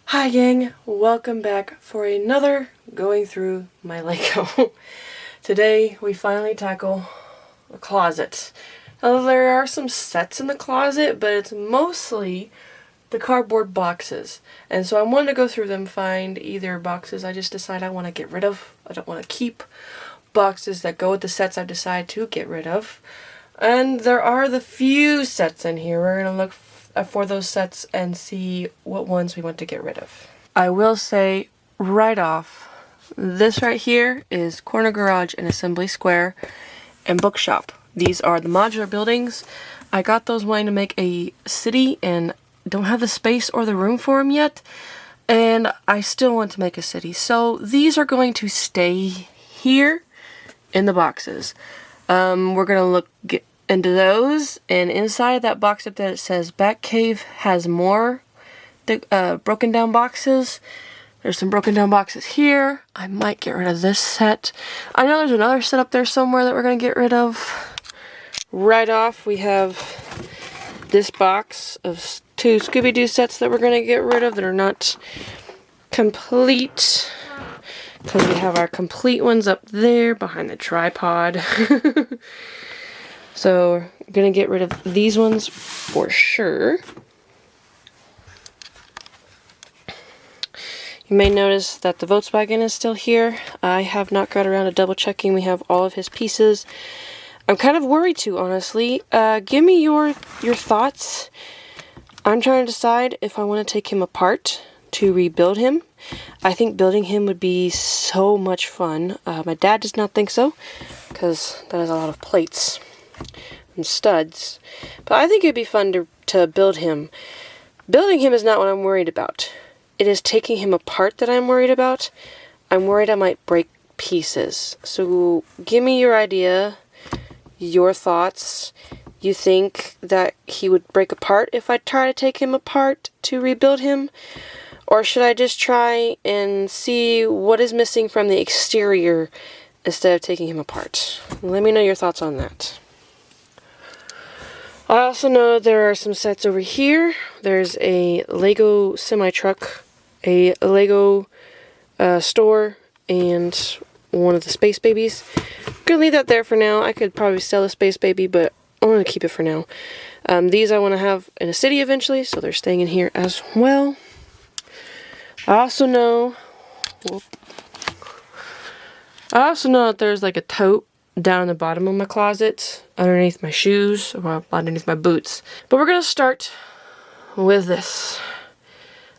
Hi gang, welcome back for another going through my Lego. Today we finally tackle the closet. Now there are some sets in the closet, but it's mostly the cardboard boxes. And so I wanted to go through them, find either boxes I just decide I want to get rid of, I don't want to keep, boxes that go with the sets I decide to get rid of. And there are the few sets in here. We're going to look for those sets and see what ones we want to get rid of. I will say right off, this right here is Corner Garage and Assembly Square and Bookshop. These are the modular buildings. I got those wanting to make a city and don't have the space or the room for them yet. And I still want to make a city. So these are going to stay here in the boxes. We're going to get into those, and inside that box up there it says Batcave has more broken down boxes. There's some broken down boxes here. I might get rid of this set. I know there's another set up there somewhere that we're going to get rid of. Right off we have this box of 2 Scooby-Doo sets that we're going to get rid of that are not complete. Because we have our complete ones up there behind the tripod. So we're going to get rid of these ones for sure. You may notice that the Volkswagen is still here. I have not got around to double checking we have all of his pieces. I'm kind of worried too, honestly. Give me your thoughts. I'm trying to decide if I want to take him apart to rebuild him. I think building him would be so much fun. My dad does not think so, because that is a lot of plates and studs. But I think it'd be fun to build him. Building him is not what I'm worried about. It is taking him apart that I'm worried about. I'm worried I might break pieces. So give me your idea, your thoughts. You think that he would break apart if I try to take him apart to rebuild him? Or should I just try and see what is missing from the exterior instead of taking him apart? Let me know your thoughts on that. I also know there are some sets over here. There's a Lego semi-truck, a Lego store, and one of the Space Babies. I'm going to leave that there for now. I could probably sell a Space Baby, but I'm going to keep it for now. These I want to have in a city eventually, so they're staying in here as well. I also know that there's like a tote down in the bottom of my closet, underneath my shoes, or underneath my boots. But we're going to start with this.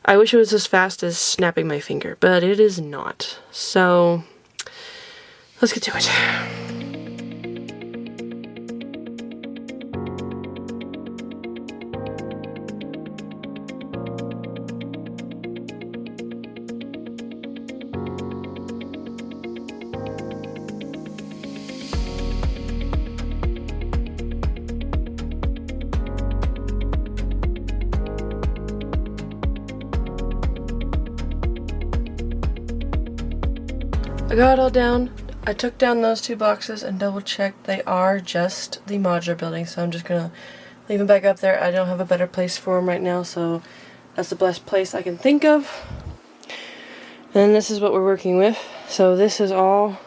I wish it was as fast as snapping my finger, but it is not. So, let's get to it. I got it all down. I took down those 2 boxes and double checked they are just the modular building, so I'm just gonna leave them back up there. I don't have a better place for them right now, so that's the best place I can think of. And this is what we're working with. So this is all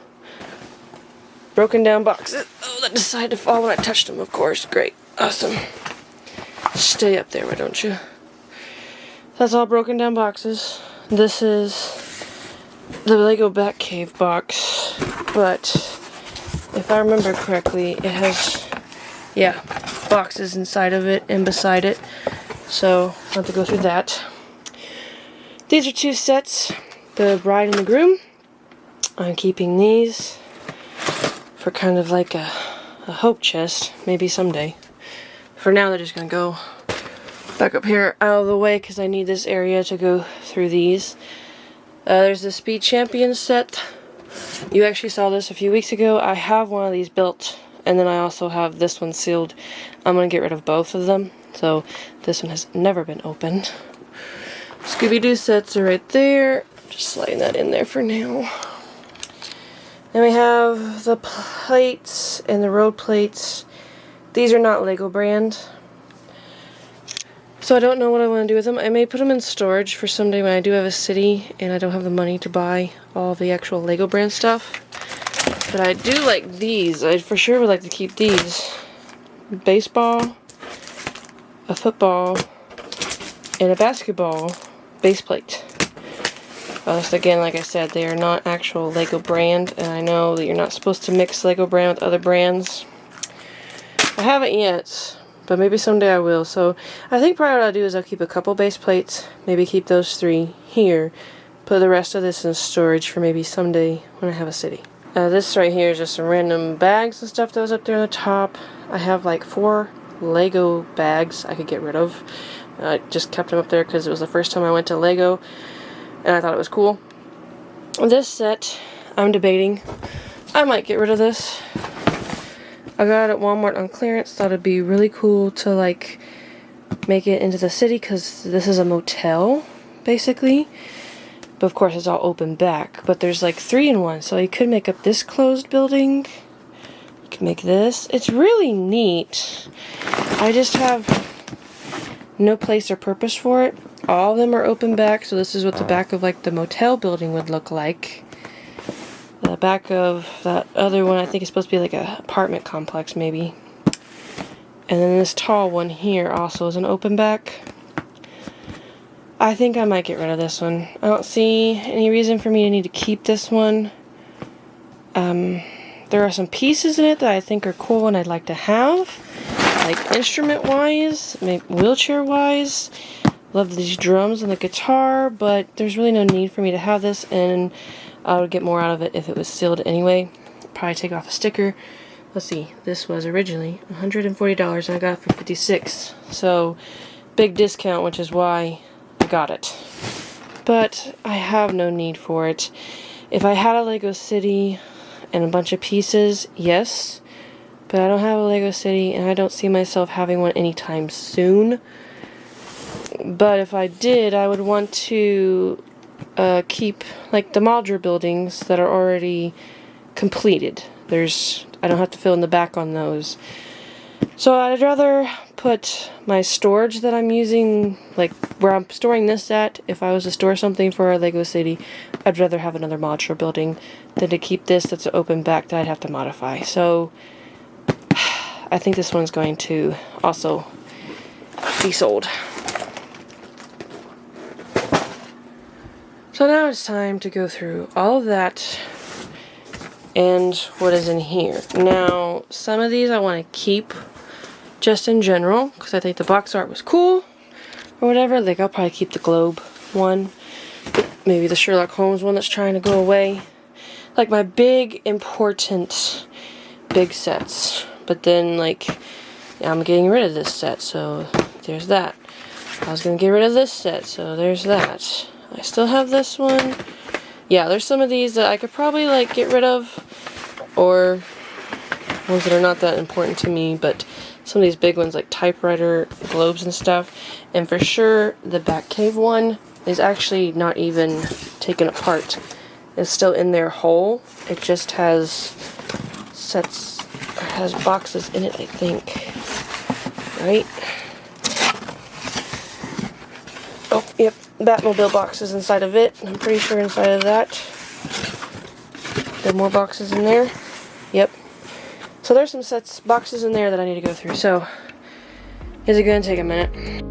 broken down boxes. Oh, that decided to fall when I touched them, of course. Great. Awesome. Stay up there, why don't you? That's all broken down boxes. This is the Lego Batcave box, but if I remember correctly, it has, boxes inside of it and beside it, so I'll have to go through that. These are 2 sets, the bride and the groom. I'm keeping these for kind of like a hope chest, maybe someday. For now, they're just gonna go back up here out of the way because I need this area to go through these. There's the Speed Champion set. You actually saw this a few weeks ago. I have one of these built, and then I also have this one sealed. I'm going to get rid of both of them, so this one has never been opened. Scooby-Doo sets are right there. Just sliding that in there for now. Then we have the plates and the road plates. These are not Lego brand. So I don't know what I want to do with them. I may put them in storage for someday when I do have a city and I don't have the money to buy all the actual Lego brand stuff. But I do like these. I for sure would like to keep these. Baseball, a football, and a basketball base plate. Just again, like I said, they are not actual Lego brand, and I know that you're not supposed to mix Lego brand with other brands. I haven't yet, but maybe someday I will. So I think probably what I'll do is I'll keep a couple base plates, maybe keep those 3 here, put the rest of this in storage for maybe someday when I have a city. This right here is just some random bags and stuff that was up there on the top. I have like 4 Lego bags I could get rid of. I just kept them up there because it was the first time I went to Lego and I thought it was cool. This set, I'm debating. I might get rid of this. I got it at Walmart on clearance. Thought it'd be really cool to like make it into the city because this is a motel basically. But of course it's all open back. But there's like 3 in 1. So you could make up this closed building. You can make this. It's really neat. I just have no place or purpose for it. All of them are open back. So this is what the back of like the motel building would look like. The back of that other one I think is supposed to be like an apartment complex maybe. And then this tall one here also is an open back. I think I might get rid of this one. I don't see any reason for me to need to keep this one. There are some pieces in it that I think are cool and I'd like to have. Like instrument-wise, maybe wheelchair-wise. Love these drums and the guitar, but there's really no need for me to have this, and I would get more out of it if it was sealed anyway. Probably take off a sticker. Let's see, this was originally $140 and I got it for $56. So, big discount, which is why I got it. But I have no need for it. If I had a Lego City and a bunch of pieces, yes. But I don't have a Lego City and I don't see myself having one anytime soon. But if I did, I would want to keep like the modular buildings that are already completed. I don't have to fill in the back on those. So I'd rather put my storage that I'm using, like where I'm storing this at, if I was to store something for our Lego City, I'd rather have another modular building than to keep this that's open back that I'd have to modify. So I think this one's going to also be sold. So now it's time to go through all of that and what is in here. Now, some of these I want to keep just in general because I think the box art was cool or whatever. Like I'll probably keep the globe one, maybe the Sherlock Holmes one that's trying to go away. Like my big important big sets. But then like I'm getting rid of this set, so there's that. I was gonna get rid of this set, so there's that. I still have this one. Yeah, there's some of these that I could probably like get rid of, or ones that are not that important to me, but some of these big ones like typewriter globes and stuff. And for sure the Batcave one is actually not even taken apart. It's still in there whole. It just has boxes in it, I think. Right? Oh, yep. Batmobile boxes inside of it. I'm pretty sure inside of that. There are more boxes in there. Yep. So there's some boxes in there that I need to go through. So, is it going to take a minute?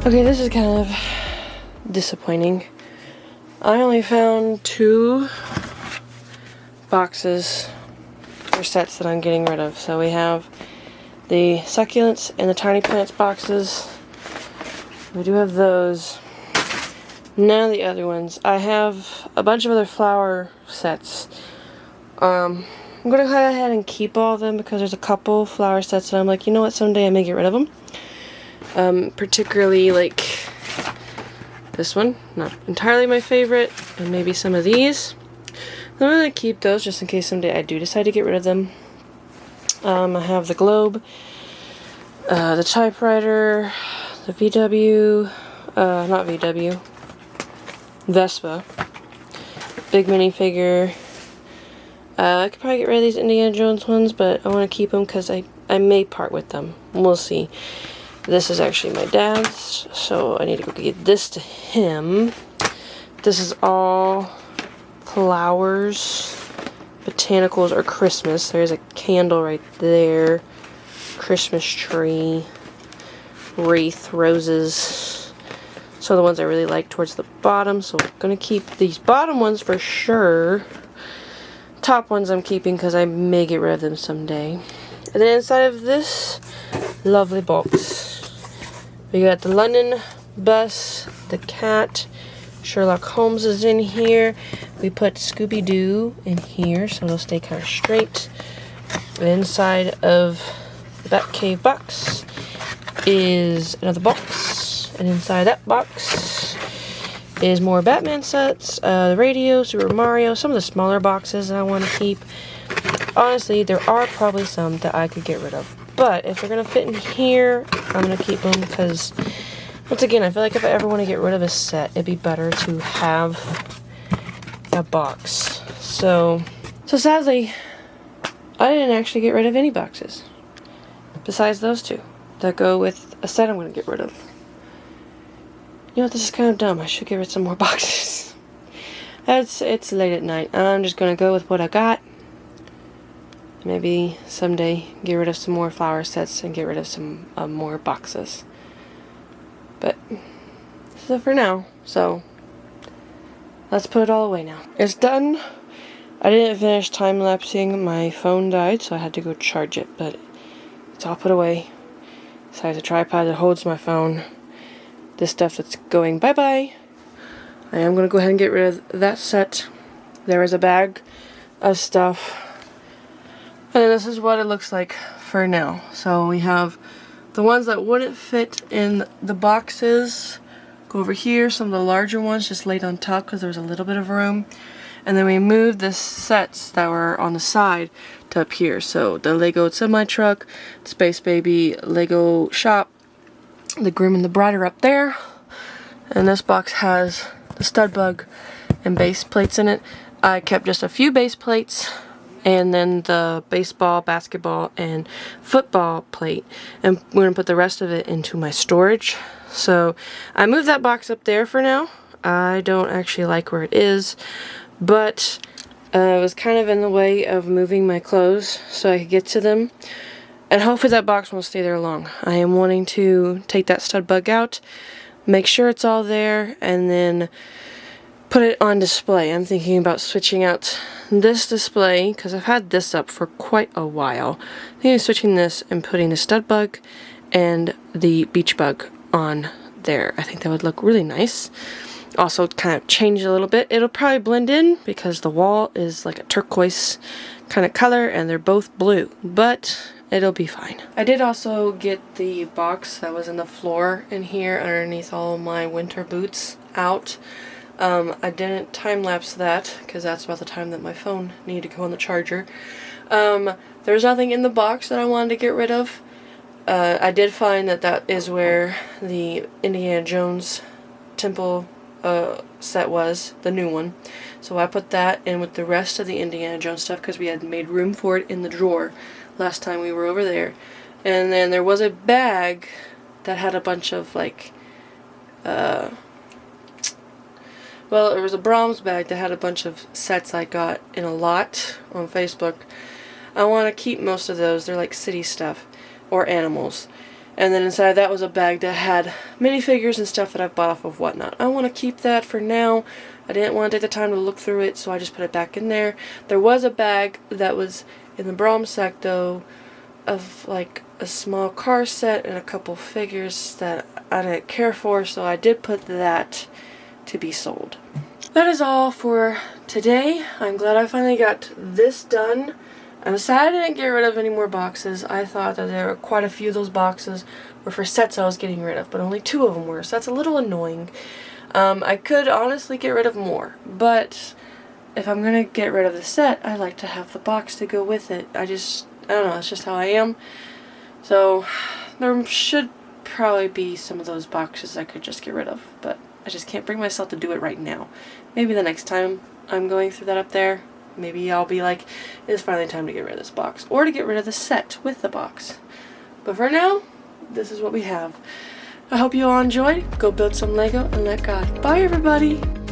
Okay, this is kind of disappointing. I only found 2 boxes or sets that I'm getting rid of. So we have the succulents and the tiny plants boxes. We do have those. None of the other ones. I have a bunch of other flower sets. I'm going to go ahead and keep all of them because there's a couple flower sets that I'm like, you know what, someday I may get rid of them. Particularly like this one, not entirely my favorite, and maybe some of these. I'm going to keep those just in case someday I do decide to get rid of them. I have the globe, the typewriter, the VW, not VW, Vespa, big minifigure. I could probably get rid of these Indiana Jones ones, but I want to keep them because I may part with them. We'll see. This is actually my dad's, so I need to go get this to him. This is all flowers, botanicals, or Christmas. There's a candle right there. Christmas tree, wreath, roses. So the ones I really like towards the bottom, so I'm going to keep these bottom ones for sure. Top ones I'm keeping because I may get rid of them someday. And then inside of this lovely box, we got the London bus, the cat, Sherlock Holmes is in here. We put Scooby-Doo in here so it'll stay kind of straight. And inside of the Batcave box is another box, and inside that box is more Batman sets, the radio, Super Mario, some of the smaller boxes I want to keep. Honestly, there are probably some that I could get rid of, but if they're going to fit in here, I'm going to keep them because, once again, I feel like if I ever want to get rid of a set, it'd be better to have a box. So sadly, I didn't actually get rid of any boxes besides those two that go with a set I'm going to get rid of. You know what, this is kind of dumb. I should get rid of some more boxes. It's late at night. I'm just going to go with what I got. Maybe someday get rid of some more flower sets and get rid of some more boxes. But this is it for now. So let's put it all away now. It's done. I didn't finish time-lapsing. My phone died, so I had to go charge it. But it's all put away. Besides a tripod that holds my phone. This stuff that's going bye-bye. I am going to go ahead and get rid of that set. There is a bag of stuff. And this is what it looks like for now. So we have the ones that wouldn't fit in the boxes. Go over here. Some of the larger ones just laid on top because there was a little bit of room. And then we moved the sets that were on the side to up here. So the Lego semi-truck, Space Baby Lego shop, the Groom and the Bride are up there. And this box has the stud bug and base plates in it. I kept just a few base plates and then the baseball, basketball, and football plate. And we're going to put the rest of it into my storage. So I moved that box up there for now. I don't actually like where it is, but it was kind of in the way of moving my clothes so I could get to them. And hopefully that box won't stay there long. I am wanting to take that stud bug out, make sure it's all there, and then put it on display. I'm thinking about switching out this display, because I've had this up for quite a while. I'm thinking of switching this and putting the stud bug and the beach bug on there. I think that would look really nice. Also kind of change it a little bit. It'll probably blend in because the wall is like a turquoise kind of color and they're both blue, but it'll be fine. I did also get the box that was in the floor in here underneath all my winter boots out. I didn't time-lapse that because that's about the time that my phone needed to go on the charger. There's nothing in the box that I wanted to get rid of. I did find that that is where the Indiana Jones temple set was, the new one. So I put that in with the rest of the Indiana Jones stuff because we had made room for it in the drawer last time we were over there. And then there was a bag that had a bunch of like well, it was a Brahms bag that had a bunch of sets I got in a lot on Facebook. I want to keep most of those. They're like city stuff or animals. And then inside that was a bag that had minifigures and stuff that I've bought off of Whatnot. I want to keep that for now. I didn't want to take the time to look through it, so I just put it back in there. There was a bag that was in the Brahms sack, though, of like a small car set and a couple figures that I didn't care for, so I did put that to be sold. That is all for today. I'm glad I finally got this done. I'm sad I didn't get rid of any more boxes. I thought that there were quite a few of those boxes were for sets I was getting rid of, but only 2 of them were, so that's a little annoying. I could honestly get rid of more, but if I'm going to get rid of the set, I like to have the box to go with it. I just I don't know, that's just how I am. So there should probably be some of those boxes I could just get rid of, but I just can't bring myself to do it right now. Maybe the next time I'm going through that up there, maybe I'll be like, it's finally time to get rid of this box, or to get rid of the set with the box. But for now, this is what we have. I hope you all enjoyed. Go build some Lego and let God. Bye everybody!